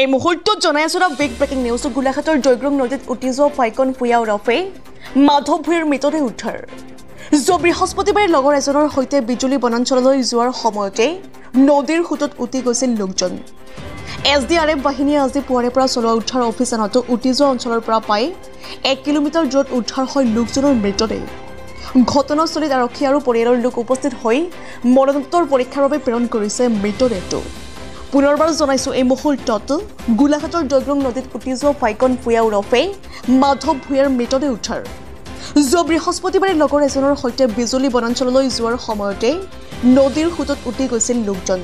এই মুহূৰ্তত জনাই আছো বিগ ব্ৰেকিং নিউজ গোলাঘাটৰ জয়গ্ৰুং নদীত উটি যোৱা ফাইকন ভূঞা ওৰফে মাধৱ ভূঞাৰ মৃতদেহ উদ্ধাৰ বৃহস্পতিবাৰে লগৰ এজনৰ সৈতে বিজুলী বনাঞ্চললৈ যোৱাৰ সময়তে নদীৰ সোঁতত উটি গৈছিল লোকজন SDRF বাহিনীয়ে আজি পুৱাৰে পৰা চলোৱা উদ্ধাৰ অভিযানত উটি যোৱা অঞ্চলৰ পৰা প্ৰায় 1 কিলোমিটাৰ দূৰত উদ্ধাৰ হয় লোকজনৰ মৃতদেহ ঘটনাস্থলীত আৰক্ষী আৰু পৰিয়ালৰ লোক উপস্থিত হৈ মৰণোত্তৰ পৰীক্ষাৰ বাবে প্ৰেৰণ কৰিছে মৃতদেহটো পুনৰবাৰ জনাইছো এই মুহূৰ্তত গোলাঘাটৰ জয়গ্ৰুং নদীত উটি যোৱা ফাইকন ভূঞা ওৰফে মাধৱ ভূঞাৰ মৃতদেহ উদ্ধাৰ বৃহস্পতিবাৰে লগৰ এজনৰ সৈতে বিজুলী বনাঞ্চললৈ যোৱাৰ সময়তে নদীৰ সোঁতত উটি গৈছিল লোকজন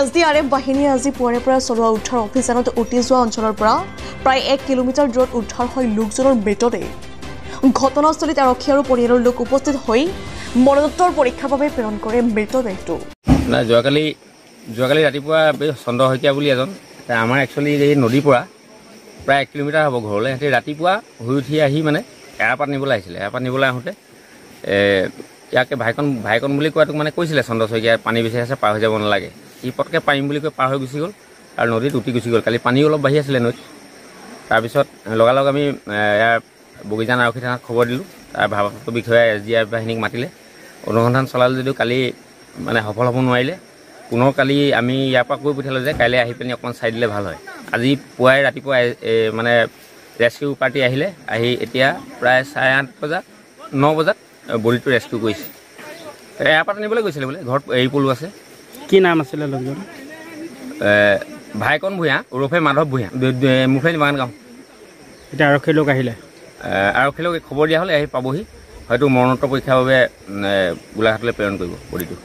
SDRF বাহিনীয়ে আজি পুৱাৰে পৰা চলোৱা উদ্ধাৰ অভিযানত উটি যোৱা অঞ্চলৰ পৰা প্ৰায় 1 কিলোমিটাৰ দূৰত উদ্ধাৰ হয় লোকজনৰ মৃতদেহ ঘটনাস্থলীত আৰক্ষী আৰু পৰিয়ালৰ লোক উপস্থিত হৈ মৰণোত্তৰ পৰীক্ষাৰ বাবে প্ৰেৰণ কৰে মৃতদেহটো না যোৱাকালি ৰাতিপুৱা চন্দ্ৰ শইকীয়া বুলি এজন আমাৰ একচুৱেলি এই নদীৰ পৰা প্ৰায় 1 কিলোমিটাৰ হ'ব ঘৰলৈ সিহঁতে ৰাতিপুৱা শুই উঠি আহি মানে এৰাপাত নিবলৈ আহিছিলে এৰাপাত নিবলৈ আহোঁতে ইয়াকে ভাইকন বুলি কোৱাটোক মানে কৈছিলে চন্দ্ৰ শইকীয়াই পানী বেছি আছে পাৰ হৈ যাব নালাগে ই পটকৈ পাৰিম বুলি কৈ পাৰ হৈ গুচি গ'ল আৰু নদীত উটি গুচি গ'ল কালি পানী অলপ বাঢ়ি আছিলে নদীত তাৰপিছত লগালগ আমি ইয়াৰ বগীজান আৰক্ষী থানাত খবৰ দিলোঁ তাৰ ভাৰপ্ৰাপ্ত বিষয়া SDRF বাহিনীক মাতিলে অনুসন্ধান চলালে যদিও কালি মানে সফল হ'ব নোৱাৰিলে পুনৰ কালি আমি ইয়াৰ পৰা কৈ পঠিয়ালোঁ যে কাইলৈ আহি পিনি অকণমান চাই দিলে ভাল হয় আজি পুৱাই ৰাতিপুৱা মানে ৰেস্কিউ পাৰ্টি আহিলে আহি এতিয়া প্ৰায় 8:30 9 বজাত বডিটো ৰেস্কিউ কৰিছে এৰাপাত নিবলৈ গৈছিলে বোলে ঘৰত এৰি পলু আছে কি নাম আছিলে লোকজন ভাইকন ভূঞা ওৰফে মাধৱ ভূঞা মুফেলি বাগান গাঁও এতিয়া আৰক্ষীৰ লোক আহিলে আৰক্ষীৰ লোক খবৰ দিয়া হ'লে আহি পাবহি হয়তো মৰণোত্তৰ পৰীক্ষাৰ বাবে গোলাঘাটলৈ প্ৰেৰণ কৰিব বডিটো